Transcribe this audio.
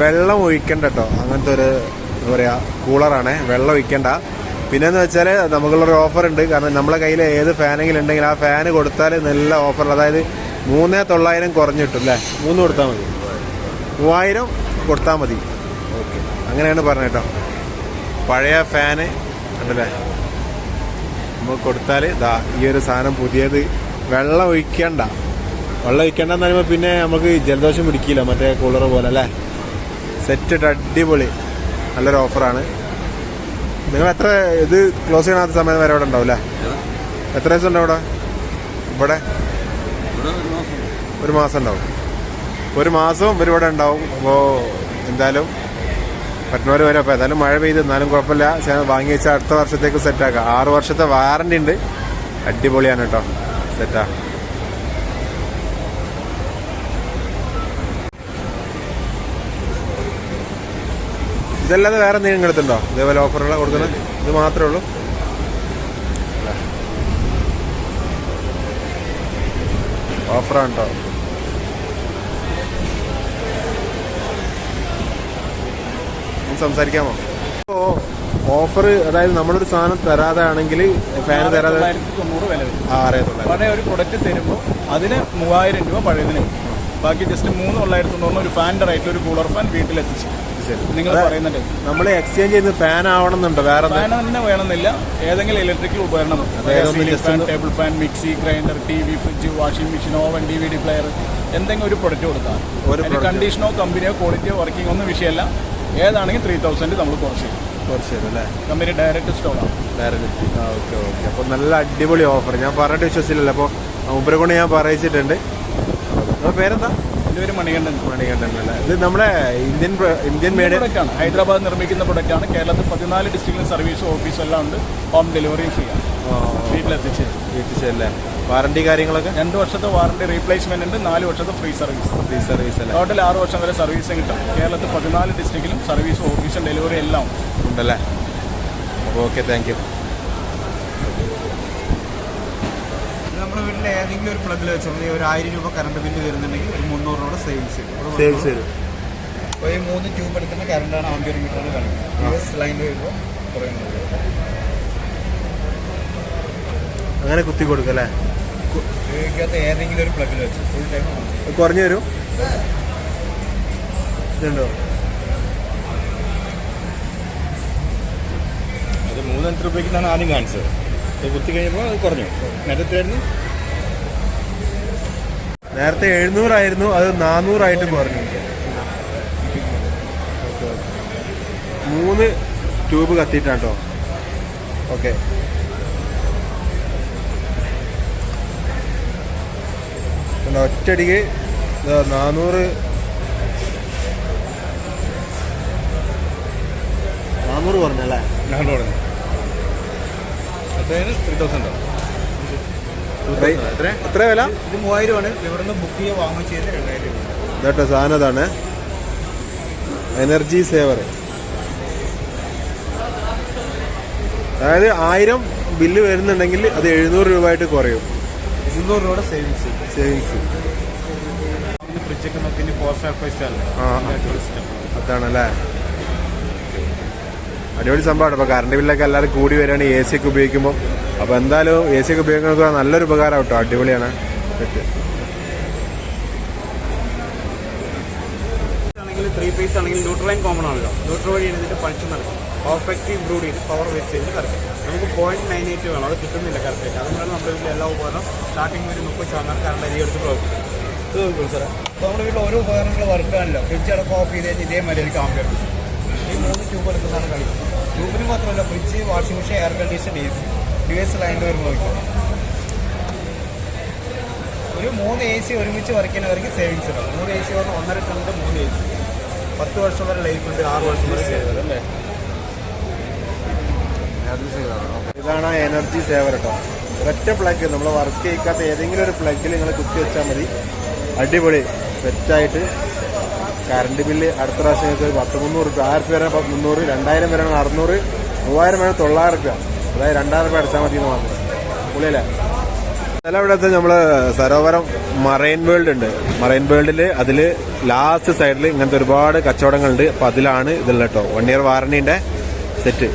വെള്ളം ഒഴിക്കണ്ട കേട്ടോ. അങ്ങനത്തെ ഒരു എന്താ പറയുക കൂളറാണ്, വെള്ളം ഒഴിക്കണ്ട. പിന്നെന്ന് വെച്ചാൽ നമുക്കുള്ളൊരു ഓഫർ ഉണ്ട്. കാരണം നമ്മളെ കയ്യിൽ ഏത് ഫാനെങ്കിലും ഉണ്ടെങ്കിൽ ആ ഫാന് കൊടുത്താൽ നല്ല ഓഫർ, അതായത് 3900 കുറഞ്ഞു കിട്ടും അല്ലേ? 3 കൊടുത്താൽ മതി, 3000 കൊടുത്താൽ മതി. ഓക്കെ, അങ്ങനെയാണ് പറഞ്ഞത് കേട്ടോ. പഴയ ഫാന് ഉണ്ടല്ലേ നമുക്ക് കൊടുത്താൽ ഇതാ ഈ ഒരു സാധനം പുതിയത്. വെള്ളം ഒഴിക്കണ്ടെന്ന് പറയുമ്പോൾ പിന്നെ നമുക്ക് ജലദോഷം പിടിക്കില്ല മറ്റേ കൂളർ പോലെ അല്ലേ. സെറ്റ് അടിപൊളി, നല്ലൊരു ഓഫറാണ്. നിങ്ങൾ എത്ര ഇത് ക്ലോസ് ചെയ്യണാത്ത സമയം വരെ അവിടെ ഉണ്ടാവും അല്ലേ? എത്ര ദിവസം ഉണ്ടാവും ഇവിടെ? 1 മാസം ഉണ്ടാവും. 1 മാസം ഇവരിവിടെ ഉണ്ടാവും. അപ്പോൾ എന്തായാലും പറ്റുന്നവർ വരെ. അപ്പോൾ ഏതായാലും മഴ പെയ്ത് എന്നാലും കുഴപ്പമില്ല, വാങ്ങി വെച്ചാൽ അടുത്ത വർഷത്തേക്ക് സെറ്റാക്കാം. 6 വർഷത്തെ വാറണ്ടി ഉണ്ട്. അടിപൊളിയാണ് കേട്ടോ, സെറ്റാ. ഇതല്ലാതെ വേറെ എന്തെങ്കിലും എടുത്തുണ്ടോ ഇതേപോലെ ഓഫറുകൾ കൊടുക്കുന്നത്? ഇത് മാത്രമേ ഉള്ളൂ? ഓഫറാണ് കേട്ടോ. സംസാരിക്കാമോ? അപ്പോൾ ഓഫർ, അതായത് നമ്മളൊരു സാധനം തരാതെ ആണെങ്കിൽ ഫാൻ തരാതെ 990 വില വരും. പഴയ ഒരു പ്രൊഡക്റ്റ് തരുമ്പോൾ അതിന് 3000 രൂപ പഴയതിന്, ബാക്കി ജസ്റ്റ് 3990 ഒരു ഫാനിന്റെ റേറ്റ്, ഒരു കൂളർ ഫാൻ വീട്ടിലെത്തിച്ചു. നിങ്ങൾ പറയുന്നുണ്ട് നമ്മൾ എക്സ്ചേഞ്ച് ചെയ്യുന്ന ഫാൻ ആവണമെന്നുണ്ടോ? വേറെ ഫാൻ തന്നെ വേണമെന്നില്ല, ഏതെങ്കിലും ഇലക്ട്രിക്കൽ ഉപകരണം, table fan, mixie, grinder, TV, fridge, washing machine, oven, DVD player, എന്തെങ്കിലും ഒരു പ്രൊഡക്റ്റ് കൊടുക്കാം. അതിന് കണ്ടീഷനോ കമ്പനിയോ ക്വാളിറ്റിയോ വർക്കിംഗ് ഒന്നും വിഷയമല്ല. ഏതാണെങ്കിൽ 3000 നമ്മൾ കുറച്ച് തരും അല്ലേ? കമ്പനി ഡയറക്റ്റ് സ്റ്റോറാണ്. ഓക്കെ. അപ്പോൾ നല്ല അടിപൊളി ഓഫർ. ഞാൻ പറഞ്ഞിട്ട് വിശ്വസിച്ചില്ലല്ലോ. അപ്പോൾ മുമ്പരെ കൊണ്ട് ഞാൻ പറയിച്ചിട്ടുണ്ട്. പേരെന്താ? എൻ്റെ പേര് മണികണ്ഠൻ അല്ലേ? ഇത് നമ്മുടെ ഇന്ത്യൻ മെയ്ഡ് പ്രൊഡക്റ്റാണ്. ഹൈദരാബാദ് നിർമ്മിക്കുന്ന പ്രൊഡക്റ്റാണ്. കേരളത്തിൽ 14 ഡിസ്ട്രിക്റ്റിലും സർവീസും ഓഫീസും എല്ലാം ഉണ്ട്. ഹോം ഡെലിവറിയും ഫ്രീ ആണ്. വീട്ടിലെത്തിച്ചല്ലേ? വാറണ്ടി കാര്യങ്ങളൊക്കെ? 2 വർഷത്തെ വാറണ്ടി, റീപ്ലേസ്മെന്റ് ഉണ്ട്. 4 വർഷത്തെ ഫ്രീ സർവീസ് അല്ലേ? ടോട്ടൽ 6 വർഷം വരെ സർവീസും കിട്ടും. കേരളത്തിൽ 14 ഡിസ്ട്രിക്റ്റിലും സർവീസും ഓഫീസും ഡെലിവറി എല്ലാം ഉണ്ടല്ലേ? Okay, thank you. നമ്മുടെ വീട്ടിൽ ഏതെങ്കിലും ഒരു പ്ലഗിൽ വെച്ചാൽ മതി. ഒരു 1000 രൂപ കറണ്ട് ബില്ല് വരുന്നുണ്ടെങ്കിൽ ഒരു 300 രൂപ സേവിങ്സ് വരും. അപ്പോൾ ഈ 3 ട്യൂബ് എടുക്കുന്ന കറണ്ടാണ് ആംപിയർ മീറ്ററാണ് കാണിക്കുന്നത്. ലൈനിൽ വരുമ്പോൾ കുറയുന്നത്. അങ്ങനെ കുത്തി കൊടുക്കും അല്ലേ? ഉപയോഗിക്കാത്ത ഏതെങ്കിലും ഒരു പ്ലഗിൽ വെച്ച് ഫുൾ ടൈം കുറഞ്ഞു വരും. ഇതുണ്ടോ? അത് 300 രൂപയ്ക്കാണ് ആദ്യം കാണിച്ചത്. കുത്തി കഴിഞ്ഞപ്പോൾ അത് കുറഞ്ഞു. നേരത്തെ 700 ആയിരുന്നു, അത് 400 ആയിട്ട് കുറഞ്ഞു. 3 ട്യൂബ് കത്തിയിട്ടാട്ടോ. ഓക്കെ, ഒറ്റടിക്ക് 400 കുറഞ്ഞല്ലേ? 400 കുറഞ്ഞു. അതായത് 3000 എത്ര വില? ഇത് 3000 ആണ്. ഇവിടുന്ന് ബുക്ക് ചെയ്യുക, വാങ്ങുക ചെയ്ത് 2000 രൂപ. ഇതട്ടോ സാധനം. അതാണ് എനർജി സേവർ. അതായത് 1000 ബില്ല് വരുന്നുണ്ടെങ്കിൽ അത് 700 രൂപ ആയിട്ട് കുറയും. 200 രൂപയുടെ സേവിങ്സ്. ഫ്രിഡ്ജൊക്കെ നോക്കി 4 സ്റ്റാർ 5 സ്റ്റാർ അതാണല്ലേ? അടിപൊളി സംഭവമാണ്. ഇപ്പോൾ കറണ്ട് ബില്ലൊക്കെ എല്ലാവരും കൂടി വരികയാണ് AC ഒക്കെ ഉപയോഗിക്കുമ്പോൾ. അപ്പോൾ എന്തായാലും AC ഒക്കെ ഉപയോഗിക്കുന്നത് നല്ലൊരു ഉപകാരം കേട്ടോ. അടിപൊളിയാണ്. ആണെങ്കിൽ 3 പീസ് ആണെങ്കിൽ ന്യൂട്രൽ ലൈൻ കോമൺ ആണല്ലോ. ന്യൂട്രൽ വഴി എഴുതിയിട്ട് പണിച്ച് നടക്കും. പെർഫെക്റ്റ് ഇംപ്രൂവ് ചെയ്ത് പവർ വെച്ച് ചെയ്ത് കറക്റ്റ് നമുക്ക് 0.98 വേണം. അത് കിട്ടുന്നില്ല കറക്റ്റായിട്ട്. അതുകൊണ്ടാണ് നമ്മുടെ വീട്ടിൽ എല്ലാ ഉപകരണം സ്റ്റാർട്ടിങ് ഒരു 30% കറണ്ട് അരി എടുത്ത് പ്രവർത്തിക്കും. ഇത് നോക്കും സാറേ. അപ്പോൾ നമ്മുടെ വീട്ടിൽ ഓരോ ഉപകരണങ്ങൾ വർക്ക് ആണല്ലോ. ഫ്രിഡ്ജ് അടക്കം ഓഫ് ചെയ്ത് കഴിഞ്ഞാൽ ഇതേമാതിരി ഒരു ആംപിയർ. ഈ 3 ട്യൂബ് എടുക്കുന്നതാണ് കളിക്കുന്നത്. ട്യൂബിന് മാത്രമല്ല, fridge, washing machine, air condition, AC ലൈനിൽ വരുമ്പോൾ നോക്കാം. ഒരു 3 AC ഒരുമിച്ച് വർക്ക് ചെയ്യുന്നവർക്ക് സേവിങ്സ് ഉണ്ടാവും. 3 AC പറഞ്ഞാൽ 1.5 ടണ്ണിൻ്റെ 3 AC. 10 വർഷം വരെ ലൈഫ് ഉണ്ട്. 6 വർഷം വരെ സേവ് അല്ലേ? ഇതാണ് എനർജി സേവർ കേട്ടോ. ഒറ്റ പ്ലഗ്, നമ്മൾ വർക്ക് ചെയ്യിക്കാത്ത ഏതെങ്കിലും ഒരു പ്ലഗിൽ നിങ്ങൾ കുത്തി വെച്ചാൽ മതി. അടിപൊളി സെറ്റായിട്ട് കറണ്ട് ബില്ല് അടുത്ത പ്രാവശ്യം നിങ്ങൾക്ക് 100-300 രൂപ. 1000 വരെ 300, 2000 വരെ 600, 3000 വരെ 900 രൂപ. അതായത് 2000 രൂപ അടിച്ചാൽ മതി എന്ന് മാത്രം. പുള്ളിയല്ലേ? ചില ഇവിടുത്തെ നമ്മള് സരോവരം മറൈൻ വേൾഡ് ഉണ്ട്. മറൈൻ വേൾഡില് അതില് ലാസ്റ്റ് സൈഡിൽ ഇങ്ങനത്തെ ഒരുപാട് കച്ചവടങ്ങളുണ്ട്. അപ്പൊ അതിലാണ് ഇതുള്ള കേട്ടോ 1 year വാറണ്ടിന്റെ സെറ്റ്.